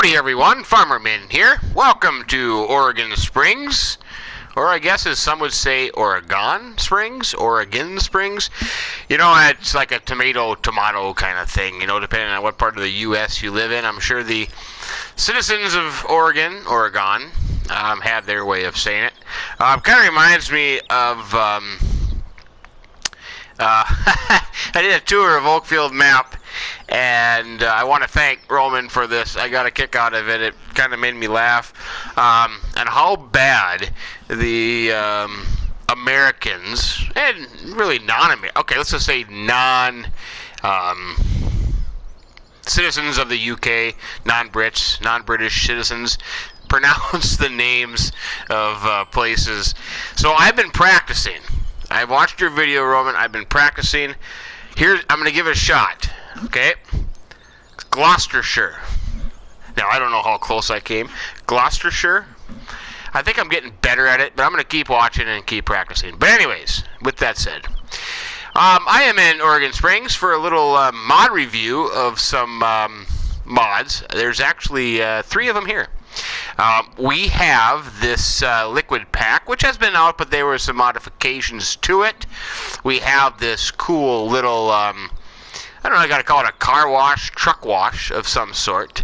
Howdy everyone, Farmerman here. Welcome to Oregon Springs, or I guess as some would say Oregon Springs, Oregon Springs. You know, it's like a tomato kind of thing, you know, depending on what part of the U.S. you live in. I'm sure the citizens of Oregon, have their way of saying it. Kind of reminds me of, I did a tour of Oakfield Map, and I want to thank Roman for this. I got a kick out of it. It kind of made me laugh. And how bad the Americans, and really let's just say citizens of the UK, non-British citizens, pronounce the names of places. So I've been practicing. I've watched your video, Roman. I've been practicing. I'm going to give it a shot. Okay? Gloucestershire. Now, I don't know how close I came. Gloucestershire. I think I'm getting better at it, but I'm going to keep watching and keep practicing. But anyways, with that said, I am in Oregon Springs for a little mod review of some mods. There's actually 3 of them here. We have this liquid pack, which has been out, but there were some modifications to it. We have this cool little, I don't know, I gotta call it a truck wash of some sort.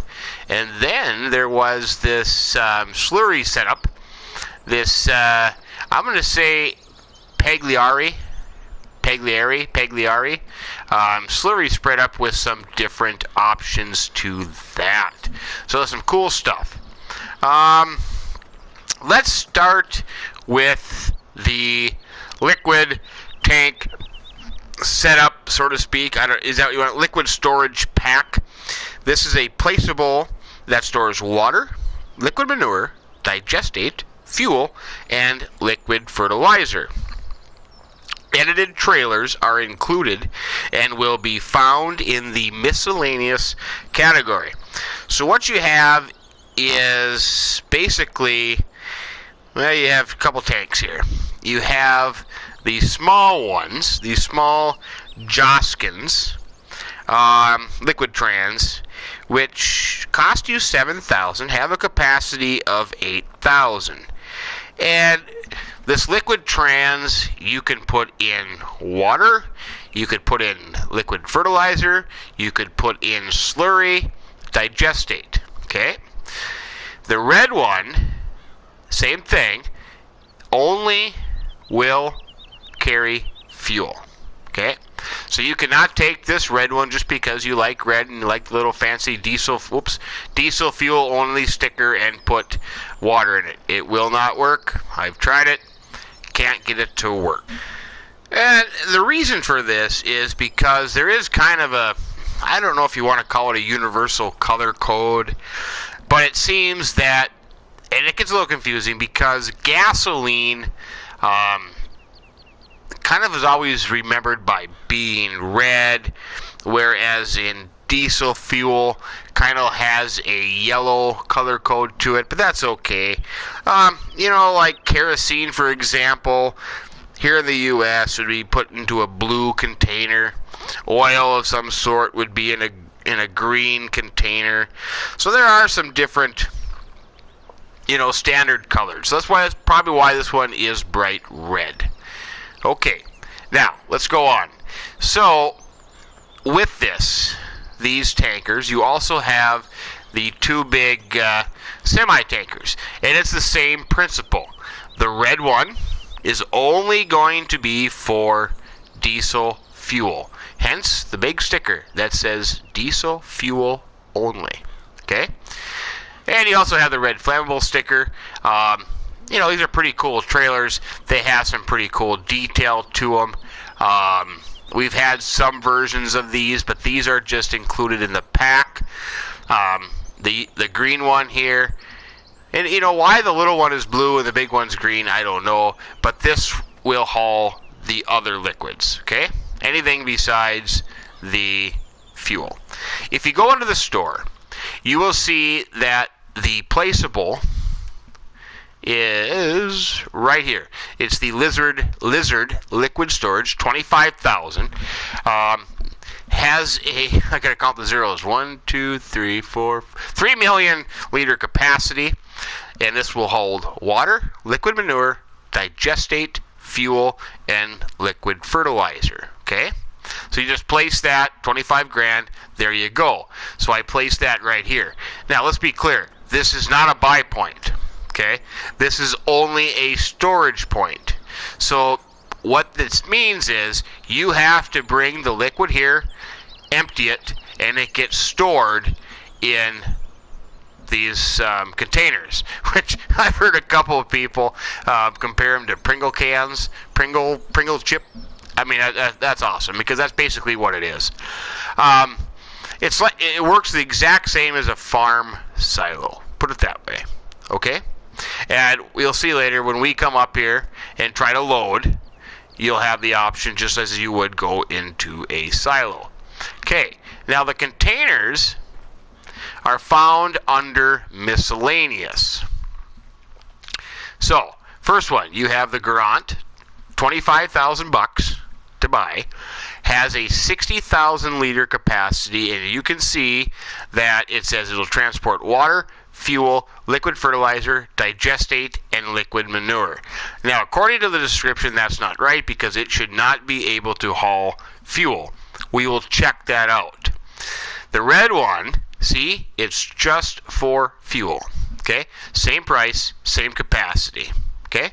And then there was this slurry setup. This, I'm gonna say Pagliari, slurry spread up with some different options to that. So there's some cool stuff. Let's start with the liquid tank setup, so to speak. Is that what you want? Liquid storage pack. This is a placeable that stores water, liquid manure, digestate, fuel, and liquid fertilizer. Edited trailers are included and will be found in the miscellaneous category. So what you have is basically, well, you have a couple tanks here. You have these small ones, these small Joskins liquid trans, which cost you $7,000, have a capacity of 8,000. And this liquid trans, you can put in water, you could put in liquid fertilizer, you could put in slurry, digestate. Okay? The red one, same thing, only will carry fuel. Okay? So you cannot take this red one just because you like red and you like the little fancy diesel fuel only sticker and put water in it. It will not work. I've tried it. Can't get it to work. And the reason for this is because there is kind of a, I don't know if you want to call it a universal color code, but it seems that, and it gets a little confusing because gasoline kind of is always remembered by being red, whereas in diesel fuel kind of has a yellow color code to it, but that's okay. You know, like kerosene, for example, here in the U.S. would be put into a blue container. Oil of some sort would be in a green container. So there are some different, standard colors. So that's probably why this one is bright red. Okay, now let's go on. So with these tankers, you also have the 2 big semi-tankers, and it's the same principle. The red one is only going to be for diesel fuel. Hence the big sticker that says diesel fuel only. Okay? And you also have the red flammable sticker. These are pretty cool trailers. They have some pretty cool detail to them. We've had some versions of these, but these are just included in the pack. The green one here. And why the little one is blue and the big one's green, I don't know. But this will haul the other liquids. Okay? Anything besides the fuel. If you go into the store, you will see that the placeable is right here. It's the Lizard liquid storage, 25,000. has a, I gotta count the zeros, 1, 2, 3, 4, 3 million liter capacity, and this will hold water, liquid manure, digestate, fuel, and liquid fertilizer. Okay, so you just place that, 25 grand, there you go. So I place that right here. Now let's be clear, this is not a buy point. Okay, this is only a storage point. So what this means is you have to bring the liquid here, empty it, and it gets stored in these containers, which I've heard a couple of people compare them to Pringle cans, Pringle chip. I mean, that's awesome, because that's basically what it is. It's like, it works the exact same as a farm silo, put it that way. Okay, and we'll see later when we come up here and try to load, you'll have the option just as you would go into a silo. Okay, now the containers are found under miscellaneous. So, first one, you have the Garant, 25,000 bucks to buy, has a 60,000 liter capacity, and you can see that it says it'll transport water, fuel, liquid fertilizer, digestate, and liquid manure. Now, according to the description, that's not right, because it should not be able to haul fuel. We will check that out. The red one, see, it's just for fuel. Okay, same price, same capacity. Okay,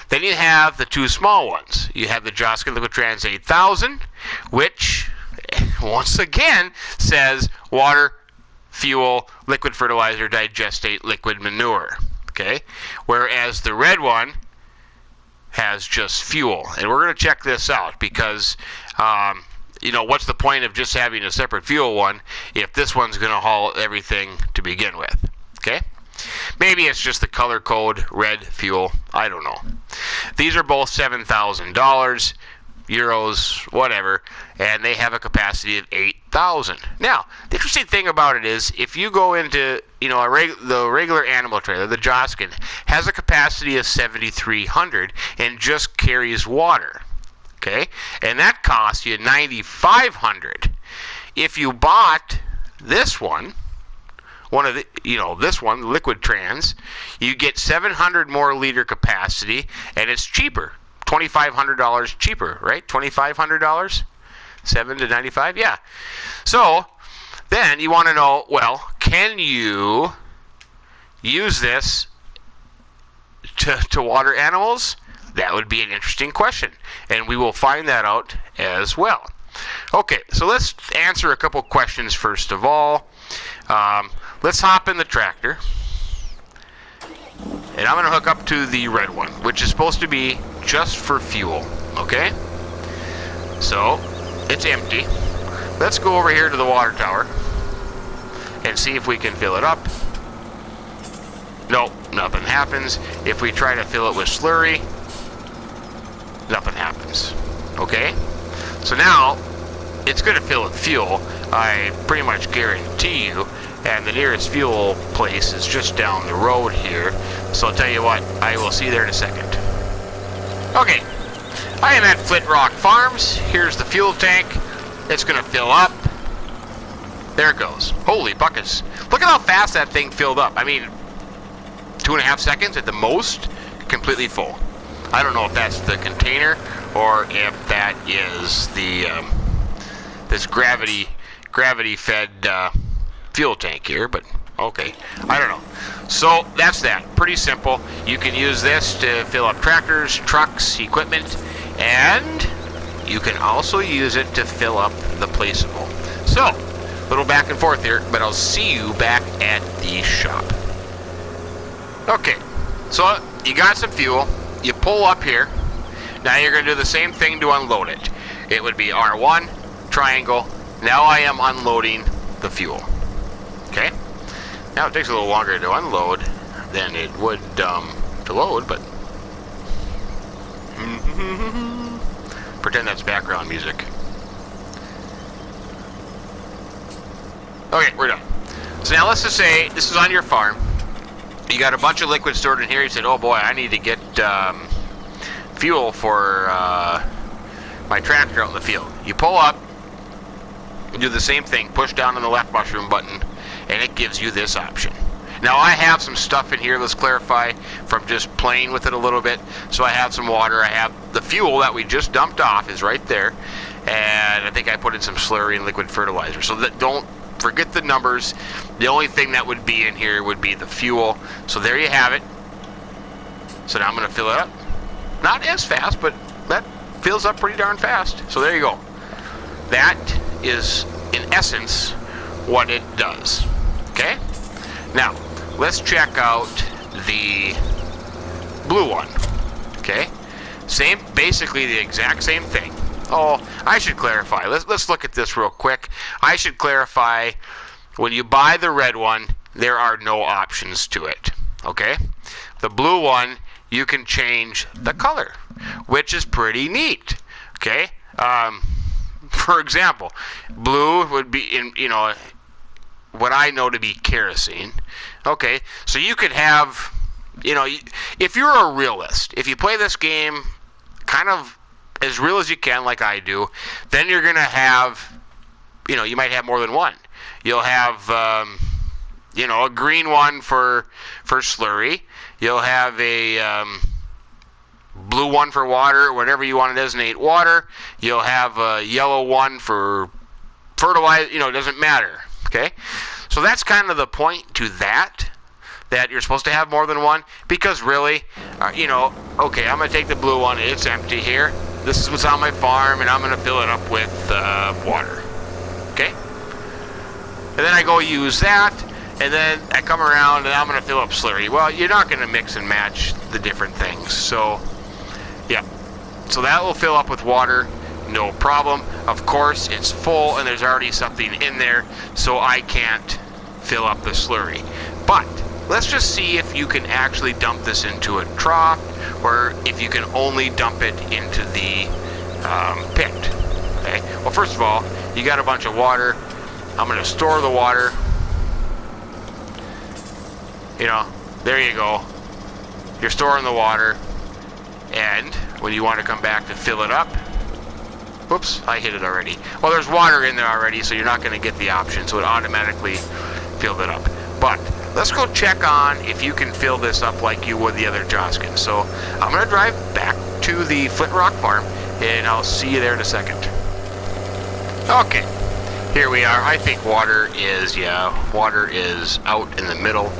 then you have the two small ones. You have the Joskin Liquid Trans 8000, which once again says water, fuel, liquid fertilizer, digestate, liquid manure. Okay, whereas the red one has just fuel, and we're going to check this out, because you know, what's the point of just having a separate fuel one if this one's going to haul everything to begin with? Okay, maybe it's just the color code red fuel, I don't know. These are both $7,000 euros, whatever, and they have a capacity of 8,000. Now, the interesting thing about it is, if you go into, you know, the regular animal trailer, the Joskin has a capacity of 7,300 and just carries water. Okay, and that costs you 9,500. If you bought this one, this one, Liquid Trans, you get 700 more liter capacity, and it's cheaper, $2,500 cheaper, right? $2,500, 7 to 95, yeah. So then you want to know, well, can you use this to water animals? That would be an interesting question, and we will find that out as well. Okay, so let's answer a couple questions first of all. Let's hop in the tractor, and I'm going to hook up to the red one, which is supposed to be just for fuel, okay? So, it's empty. Let's go over here to the water tower and see if we can fill it up. Nope, nothing happens. If we try to fill it with slurry, nothing happens. Okay, so now it's going to fill with fuel, I pretty much guarantee you, and the nearest fuel place is just down the road here. So I'll tell you what, I will see you there in a second. Okay, I am at Flint Rock Farms. Here's the fuel tank. It's going to fill up. There it goes. Holy buckets. Look at how fast that thing filled up. I mean, 2.5 seconds at the most, completely full. I don't know if that's the container or if that is the this gravity fed fuel tank here, but okay, I don't know. So that's that. Pretty simple. You can use this to fill up tractors, trucks, equipment, and you can also use it to fill up the placeable. So, a little back and forth here, but I'll see you back at the shop. Okay, so you got some fuel. You pull up here. Now you're going to do the same thing to unload it. It would be R1, triangle. Now I am unloading the fuel. Okay? Now it takes a little longer to unload than it would to load, but pretend that's background music. Okay, we're done. So now let's just say this is on your farm. You got a bunch of liquid stored in here. You said, oh boy, I need to get fuel for my tractor out in the field. You pull up, do the same thing. Push down on the left mushroom button, and it gives you this option. Now I have some stuff in here, let's clarify, from just playing with it a little bit. So I have some water, I have the fuel that we just dumped off is right there, and I think I put in some slurry and liquid fertilizer. So that, don't forget the numbers. The only thing that would be in here would be the fuel. So there you have it. So now I'm going to fill it up. Not as fast, but that fills up pretty darn fast. So there you go. That is, in essence, what it does. Okay? Now, let's check out the blue one. Okay? Same, basically the exact same thing. Oh, I should clarify. Let's look at this real quick. I should clarify, when you buy the red one, there are no options to it. Okay? The blue one, you can change the color, which is pretty neat. Okay? For example, blue would be in, you know, what I know to be kerosene. Okay, so you could have, you know, if you're a realist, if you play this game kind of as real as you can, like I do, then you're going to have, you know, you might have more than one. You'll have, you know, a green one for slurry. You'll have a blue one for water, whatever you want to designate water. You'll have a yellow one for fertilizer. You know, it doesn't matter. Okay, so that's kind of the point to that you're supposed to have more than one, because really, you know, okay, I'm going to take the blue one, it's empty here, this is what's on my farm, and I'm going to fill it up with water. Okay, and then I go use that, and then I come around and I'm going to fill up slurry. Well, you're not going to mix and match the different things, so yeah, so that will fill up with water. No problem. Of course, it's full and there's already something in there, so I can't fill up the slurry. But let's just see if you can actually dump this into a trough, or if you can only dump it into the pit. Okay. Well, first of all, you got a bunch of water. I'm going to store the water. You know, there you go. You're storing the water, and when you want to come back to fill it up, whoops, I hit it already. Well, there's water in there already, so you're not going to get the option, so it automatically filled it up. But let's go check on if you can fill this up like you would the other Joskin. So I'm going to drive back to the Flint Rock farm, and I'll see you there in a second. Okay, here we are. I think water is out in the middle.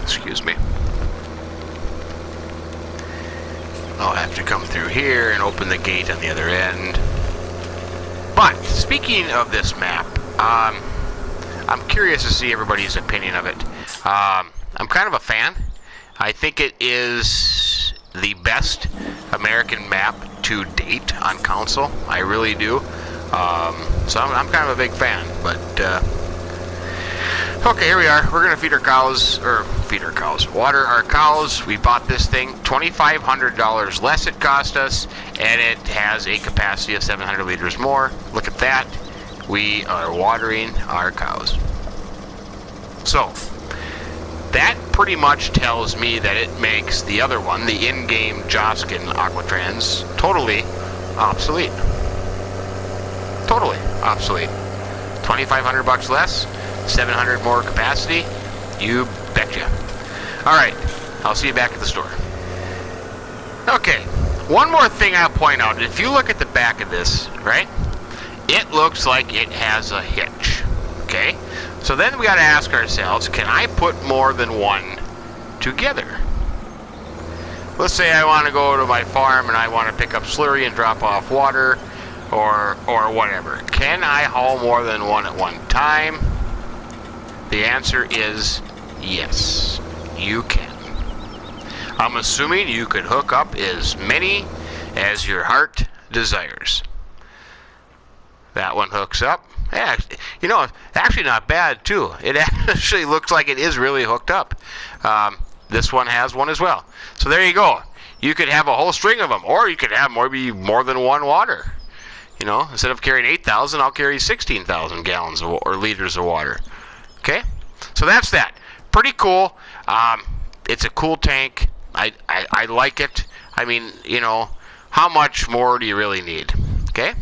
Excuse me. I'll have to come through here and open the gate on the other end. But speaking of this map, I'm curious to see everybody's opinion of it. I'm kind of a fan. I think it is the best American map to date on console. I really do. So I'm kind of a big fan. But okay, here we are. We're gonna water our cows. We bought this thing, $2,500 less it cost us, and it has a capacity of 700 liters more. Look at that. We are watering our cows. So that pretty much tells me that it makes the other one, the in-game Joskin Aquatrans, totally obsolete. Totally obsolete. $2,500 less, 700 more capacity. You betcha. Alright, I'll see you back at the store. Okay, one more thing I'll point out. If you look at the back of this, right, it looks like it has a hitch. Okay, so then we got to ask ourselves, can I put more than one together? Let's say I want to go to my farm and I want to pick up slurry and drop off water, or whatever. Can I haul more than one at one time? The answer is yes, you can. I'm assuming you could hook up as many as your heart desires. That one hooks up. Yeah, you know, actually not bad too. It actually looks like it is really hooked up. This one has one as well. So there you go. You could have a whole string of them, or you could have maybe more than one water. You know, instead of carrying 8,000, I'll carry 16,000 gallons or liters of water. Okay, so that's that. Pretty cool. It's a cool tank. I like it. I mean, you know, how much more do you really need? Okay.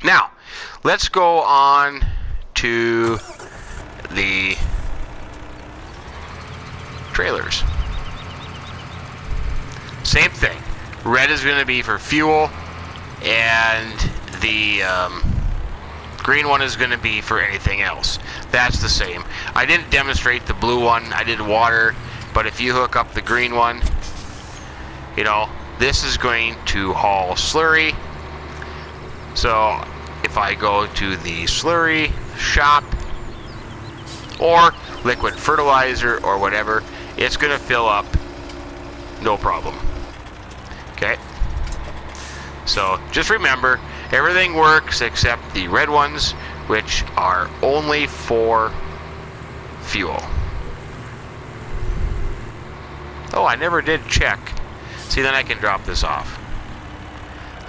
Now, let's go on to the trailers. Same thing. Red is going to be for fuel, and the green one is going to be for anything else. That's the same. I didn't demonstrate the blue one. I did water, but if you hook up the green one, you know, this is going to haul slurry. So if I go to the slurry shop or liquid fertilizer or whatever, it's going to fill up no problem. Okay, so just remember, everything works except the red ones, which are only for fuel. Oh, I never did check. See, then I can drop this off.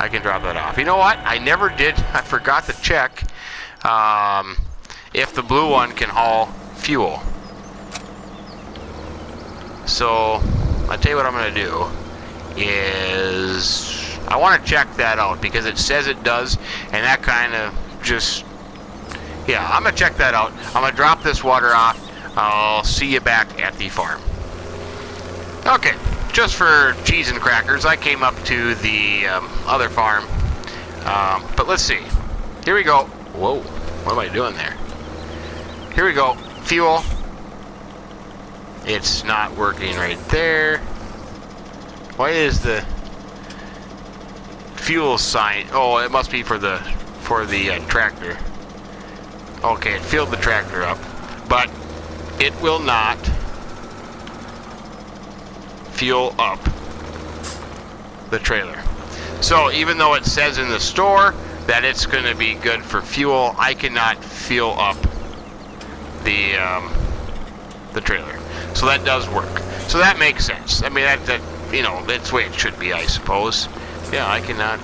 I can drop that off. You know what? I never did. I forgot to check if the blue one can haul fuel. So, I'll tell you what I'm going to do is I want to check that out because it says it does, and that kind of just, yeah, I'm going to check that out. I'm going to drop this water off. I'll see you back at the farm. Okay, just for cheese and crackers, I came up to the other farm, but let's see. Here we go. Whoa, what am I doing there? Here we go. Fuel. It's not working right there. Why is the fuel sign? Oh, it must be for the tractor. Okay, it filled the tractor up, but it will not fuel up the trailer. So even though it says in the store that it's going to be good for fuel, I cannot fuel up the trailer. So that does work. So that makes sense. I mean, that you know, that's the way it should be, I suppose. Yeah, I cannot.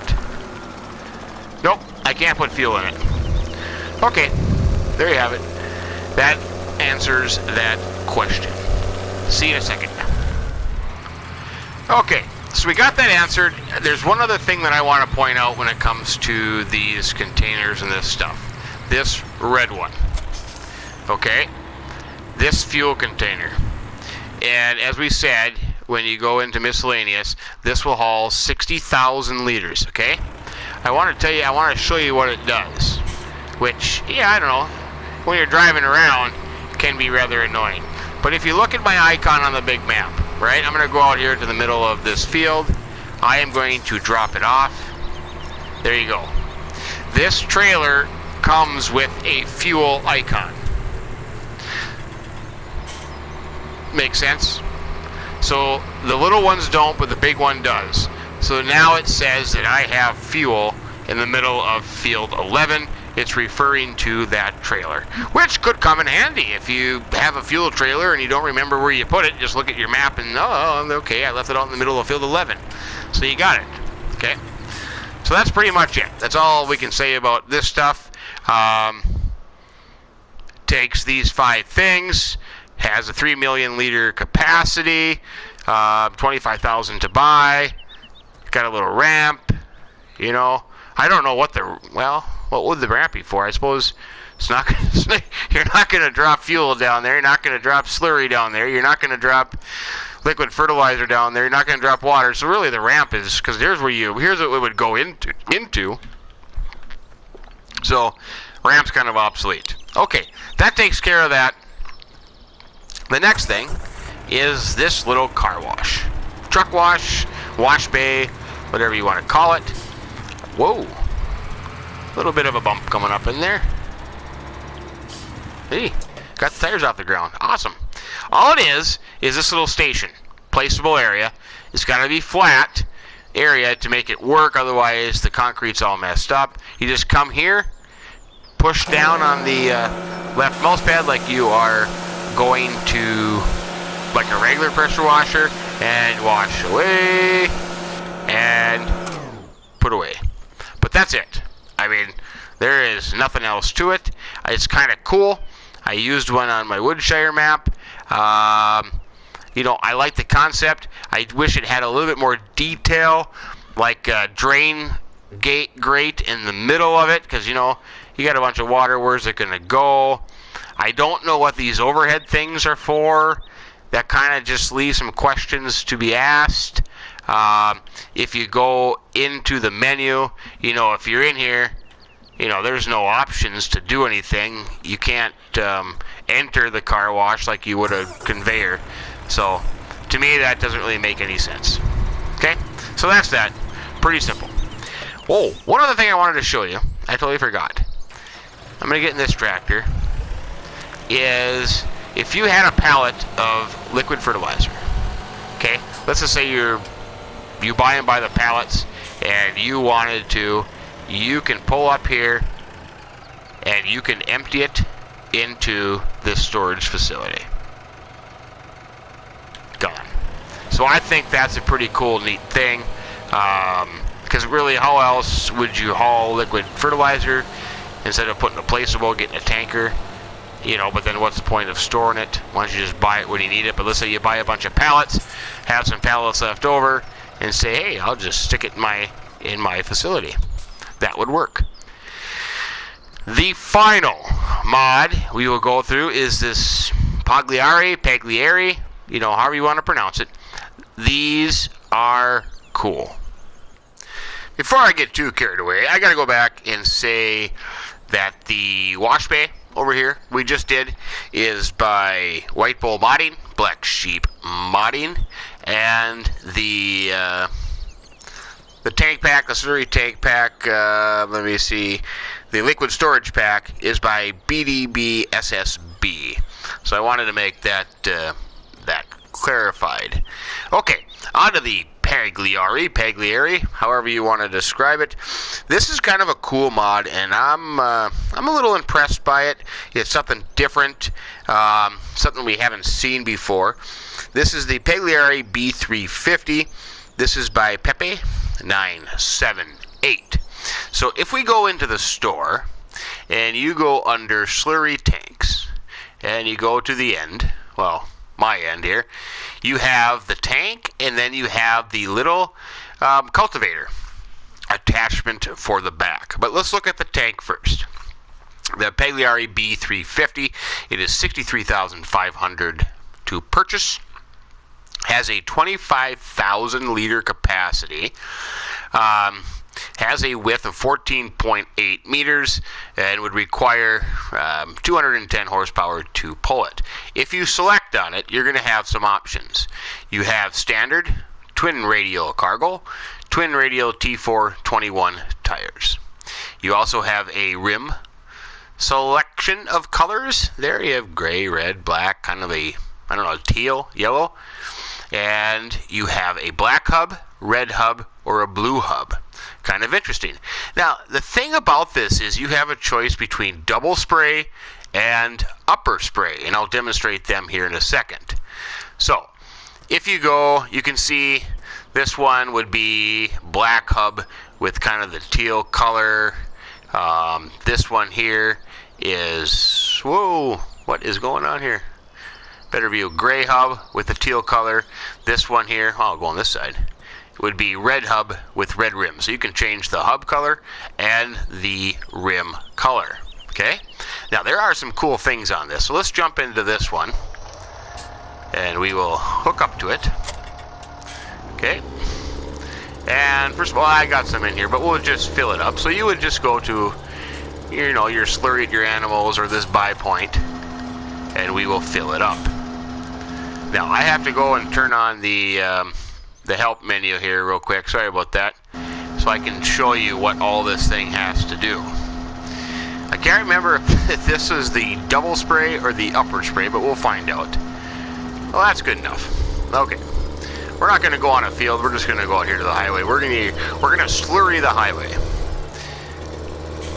Nope, I can't put fuel in it. Okay, there you have it. That answers that question. See you in a second. Okay, so we got that answered. There's one other thing that I want to point out when it comes to these containers and this stuff. This red one. Okay? This fuel container. And as we said, when you go into miscellaneous, this will haul 60,000 liters, okay? I want to show you what it does. Which, yeah, I don't know. When you're driving around, it can be rather annoying. But if you look at my icon on the big map, right? I'm going to go out here to the middle of this field. I am going to drop it off. There you go. This trailer comes with a fuel icon. Makes sense? So the little ones don't, but the big one does. So now it says that I have fuel in the middle of field 11. It's referring to that trailer, which could come in handy if you have a fuel trailer and you don't remember where you put it. Just look at your map and, oh, okay, I left it out in the middle of field 11. So you got it, okay? So that's pretty much it. That's all we can say about this stuff. Takes these 5 things, has a 3 million liter capacity, 25,000 to buy, got a little ramp, you know. I don't know what what would the ramp be for? I suppose it's not. You're not going to drop fuel down there. You're not going to drop slurry down there. You're not going to drop liquid fertilizer down there. You're not going to drop water. So really, the ramp is because here's what it would go into. So ramp's kind of obsolete. Okay, that takes care of that. The next thing is this little car wash, truck wash, wash bay, whatever you want to call it. Whoa. A little bit of a bump coming up in there. Hey, got the tires off the ground. Awesome. All it is this little station. Placeable area. It's got to be flat area to make it work. Otherwise, the concrete's all messed up. You just come here, push down on the left mouse pad like you are going to like a regular pressure washer and wash away and put away. But that's it. I mean, there is nothing else to it. It's kind of cool. I used one on my Woodshire map. You know, I like the concept. I wish it had a little bit more detail, like drain grate in the middle of it, because, you know, you got a bunch of water. Where's it going to go? I don't know what these overhead things are for. That kind of just leaves some questions to be asked. If you go into the menu, you know, if you're in here, you know, there's no options to do anything. You can't enter the car wash like you would a conveyor. So, to me, that doesn't really make any sense. Okay? So that's that. Pretty simple. Oh, one other thing I wanted to show you. I totally forgot. I'm going to get in this tractor. Is if you had a pallet of liquid fertilizer. Okay? Let's just say you buy them by the pallets and you wanted to, you can pull up here and you can empty it into this storage facility. Gone. So I think that's a pretty cool, neat thing. Because really, how else would you haul liquid fertilizer instead of putting a placeable, getting a tanker? You know, but then what's the point of storing it? Why don't you just buy it when you need it? But let's say you buy a bunch of pallets, have some pallets left over, and say, hey, I'll just stick it in my facility. That would work. The final mod we will go through is this Pagliari, you know, however you want to pronounce it. These are cool. Before I get too carried away, I got to go back and say that the wash bay over here we just did is by White Bull Modding, Black Sheep Modding, and the tank pack, the slurry tank pack, let me see, the liquid storage pack is by BDB SSB. So I wanted to make that clarified. Okay, on to the Pagliari, however you want to describe it. This is kind of a cool mod, and I'm a little impressed by it. It's something different, something we haven't seen before. This is the Pagliari B350. This is by Pepe 978. So if we go into the store and you go under slurry tanks and you go to the end, well, my end here, you have the tank and then you have the little cultivator attachment for the back. But let's look at the tank first. The Pagliari B350, it is $63,500 to purchase. Has a 25,000 liter capacity. Has a width of 14.8 meters and would require 210 horsepower to pull it. If you select on it, you're going to have some options. You have standard, twin radial cargo, twin radial T4 21 tires. You also have a rim selection of colors. There you have gray, red, black, kind of a, I don't know, teal, yellow. And you have a black hub, red hub, or a blue hub. Kind of interesting. Now, the thing about this is you have a choice between double spray and upper spray, and I'll demonstrate them here in a second. So, if you go, you can see this one would be black hub with kind of the teal color. This one here is, whoa, what is going on here? Better view, gray hub with the teal color. This one here, oh, I'll go on this side, would be red hub with red rim. So you can change the hub color and the rim color. Okay? Now there are some cool things on this. So let's jump into this one and we will hook up to it. Okay? And first of all, I got some in here, but we'll just fill it up. So you would just go to, you know, your slurry at your animals or this buy point, and we will fill it up. Now I have to go and turn on the help menu here real quick. Sorry about that. So I can show you what all this thing has to do. I can't remember if this is the double spray or the upper spray, but we'll find out. Well, that's good enough. Okay. We're not going to go on a field. We're just going to go out here to the highway. We're going to slurry the highway.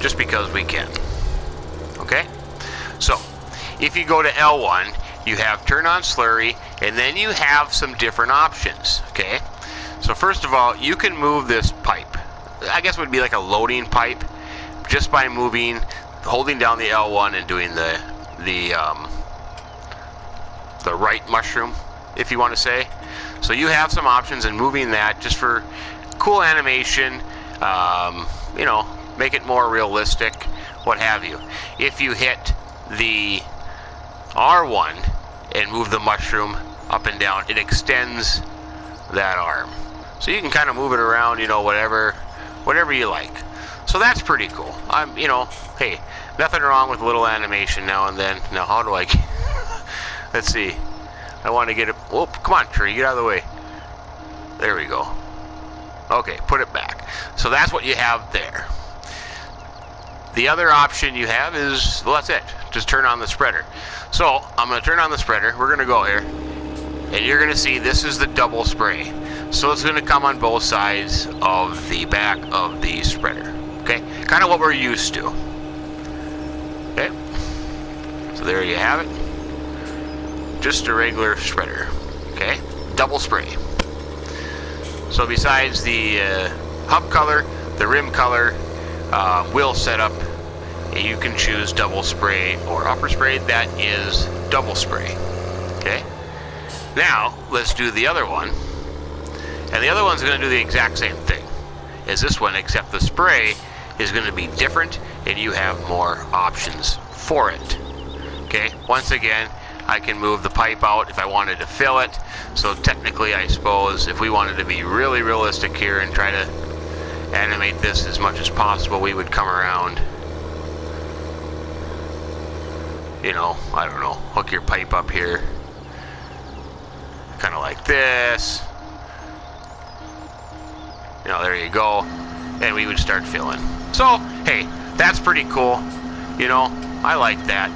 Just because we can. Okay? So, if you go to L1, you have turn on slurry, and then you have some different options. Okay? So first of all, you can move this pipe. I guess it would be like a loading pipe, just by holding down the L1 and doing the right mushroom, if you want to say. So you have some options in moving that just for cool animation. You know, make it more realistic, what have you. If you hit the R1 and move the mushroom up and down, it extends that arm. So you can kind of move it around, you know, whatever you like. So that's pretty cool. You know, hey, nothing wrong with a little animation now and then. Now, how do I get, let's see. I want to get it, whoop, come on, tree, get out of the way. There we go. Okay, put it back. So that's what you have there. The other option you have is, well, that's it. Just turn on the spreader. So I'm going to turn on the spreader. We're going to go here. And you're going to see this is the double spray. So it's going to come on both sides of the back of the spreader. Okay? Kind of what we're used to. Okay? So there you have it. Just a regular spreader. Okay? Double spray. So besides the hub color, the rim color, wheel setup, you can choose double spray or upper spray. That is double spray. Okay? Now, let's do the other one. And the other one's going to do the exact same thing as this one, except the spray is going to be different and you have more options for it. Okay? Once again, I can move the pipe out if I wanted to fill it. So technically, I suppose, if we wanted to be really realistic here and try to animate this as much as possible, we would come around, you know, I don't know, hook your pipe up here, kind of like this. You know, there you go. And we would start filling. So, hey, that's pretty cool. You know, I like that.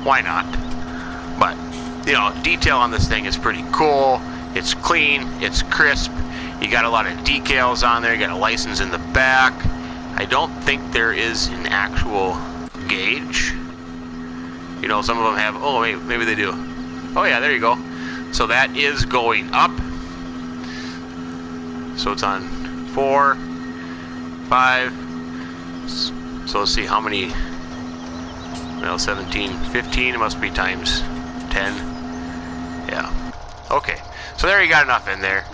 Why not? But, you know, detail on this thing is pretty cool. It's clean. It's crisp. You got a lot of decals on there. You got a license in the back. I don't think there is an actual gauge. You know, some of them have, oh, wait, maybe they do. Oh, yeah, there you go. So that is going up. So it's on 4, 5. So let's see how many. Well, 17, 15. It must be times 10. Yeah. Okay. So there you got enough in there.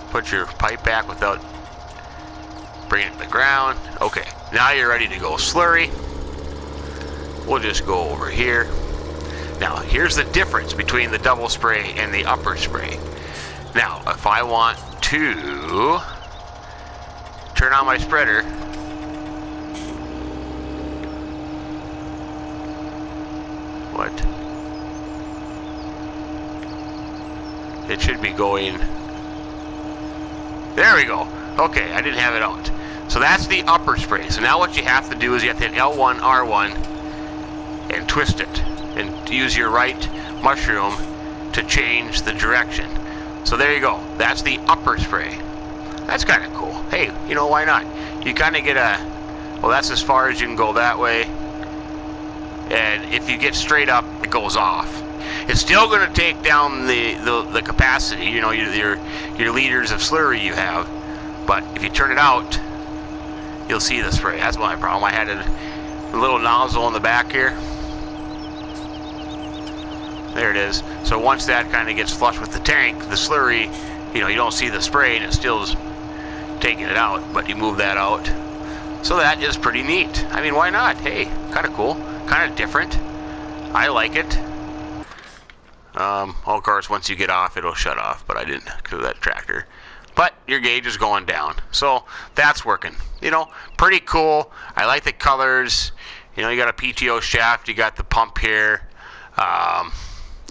Put your pipe back without bringing it to the ground. Okay. Now you're ready to go slurry. We'll just go over here. Now, here's the difference between the double spray and the upper spray. Now, if I want to turn on my spreader, what? It should be going. There we go. Okay, I didn't have it out. So that's the upper spray. So now what you have to do is you have to hit L1, R1, and twist it. And use your right mushroom to change the direction. So there you go. That's the upper spray. That's kind of cool. Hey, you know, why not? You kind of get a, well, that's as far as you can go that way. And if you get straight up, it goes off. It's still going to take down the capacity, you know, your liters of slurry you have. But if you turn it out, you'll see the spray. That's my problem. I had a little nozzle in the back here. There it is. So once that kind of gets flush with the tank, the slurry, you know, you don't see the spray and it still is taking it out, but you move that out. So that is pretty neat. I mean, why not? Hey, kind of cool, kind of different. I like it. Of course, once you get off, it'll shut off, but I didn't because of that tractor. But your gauge is going down, so that's working. You know, pretty cool. I like the colors. You know, you got a PTO shaft, you got the pump here.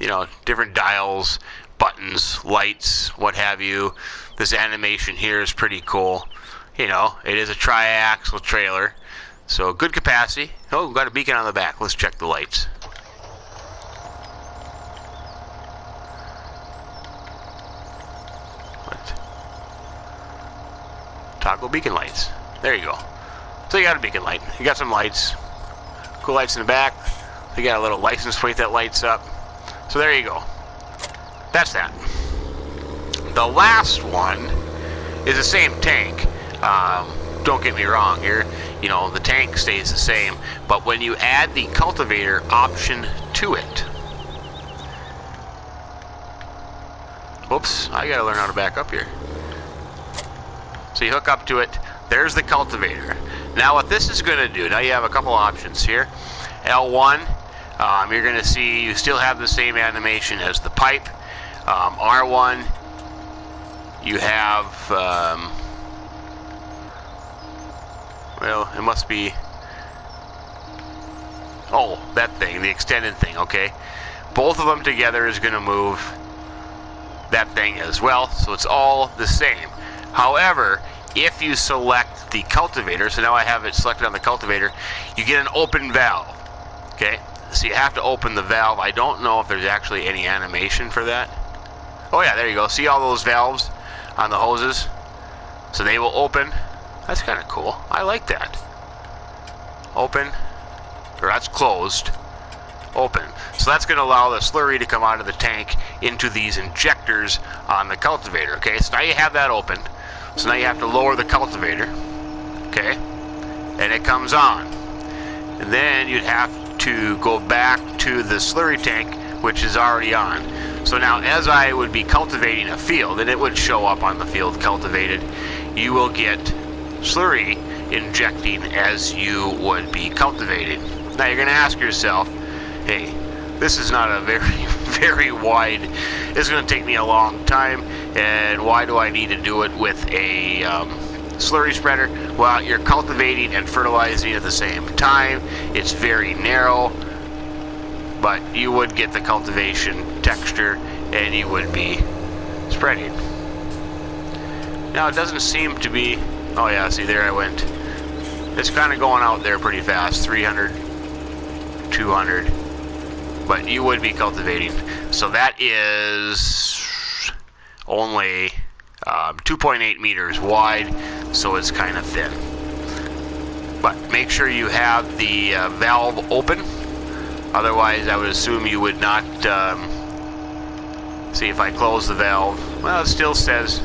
You know, different dials, buttons, lights, what have you. This animation here is pretty cool. You know, it is a tri-axle trailer, so good capacity. Oh, we've got a beacon on the back. Let's check the lights. What? Toggle beacon lights. There you go. So you got a beacon light. You got some lights. Cool lights in the back. You got a little license plate that lights up. So there you go. That's that. The last one is the same tank. Don't get me wrong here. You know, the tank stays the same. But when you add the cultivator option to it, Whoops, I gotta learn how to back up here. So you hook up to it. There's the cultivator. Now what this is gonna do, now you have a couple options here. L1, you're gonna see you still have the same animation as the pipe. R1, you have, well, it must be, oh, that thing, the extended thing, okay. Both of them together is going to move that thing as well, so it's all the same. However, if you select the cultivator, so now I have it selected on the cultivator, you get an open valve, okay. So you have to open the valve. I don't know if there's actually any animation for that. Oh yeah, there you go. See all those valves on the hoses? So they will open. That's kind of cool. I like that. Open, or that's closed. Open. So that's going to allow the slurry to come out of the tank into these injectors on the cultivator. Okay, so now you have that open. So now you have to lower the cultivator. Okay, and it comes on. And then you'd have to go back to the slurry tank, which is already on. So now as I would be cultivating a field, and it would show up on the field cultivated, you will get slurry injecting as you would be cultivating. Now you're going to ask yourself, hey, this is not a very wide, this is going to take me a long time, and why do I need to do it with a slurry spreader? Well, you're cultivating and fertilizing at the same time. It's very narrow, but you would get the cultivation texture and you would be spreading. Now it doesn't seem to be, oh yeah, see there I went. It's kind of going out there pretty fast, 300, 200, but you would be cultivating. So that is only 2.8 meters wide, so it's kind of thin. But make sure you have the valve open, otherwise I would assume you would not. See, if I close the valve, well, it still says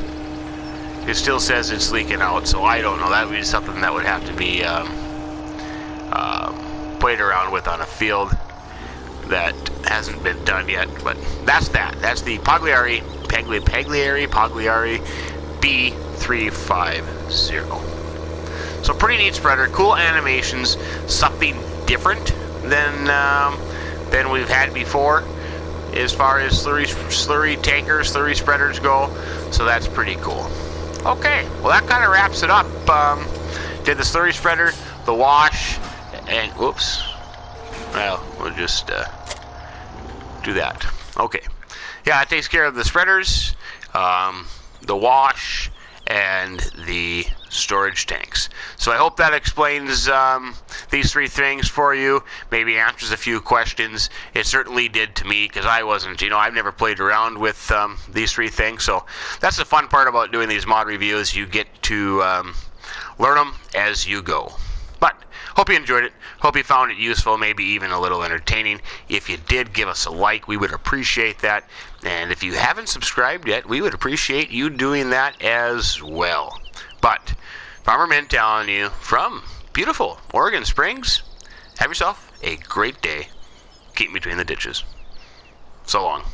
it's leaking out, so I don't know. That would be something that would have to be played around with on a field that hasn't been done yet. But that's that. That's the Pagliari B350. So pretty neat spreader, cool animations, something different than we've had before as far as slurry tankers, slurry spreaders go. So that's pretty cool. Okay, well that kind of wraps it up. Did the slurry spreader, the wash, and whoops. Well, we'll just do that. Okay. Yeah, it takes care of the spreaders, the wash, and the storage tanks. So I hope that explains these three things for you, maybe answers a few questions. It certainly did to me, because I wasn't, I've never played around with these three things. So that's the fun part about doing these mod reviews. You get to learn them as you go. But hope you enjoyed it. Hope you found it useful, maybe even a little entertaining. If you did, give us a like. We would appreciate that. And if you haven't subscribed yet, we would appreciate you doing that as well. But Farmer Mint telling you from beautiful Oregon Springs, have yourself a great day. Keep between the ditches. So long.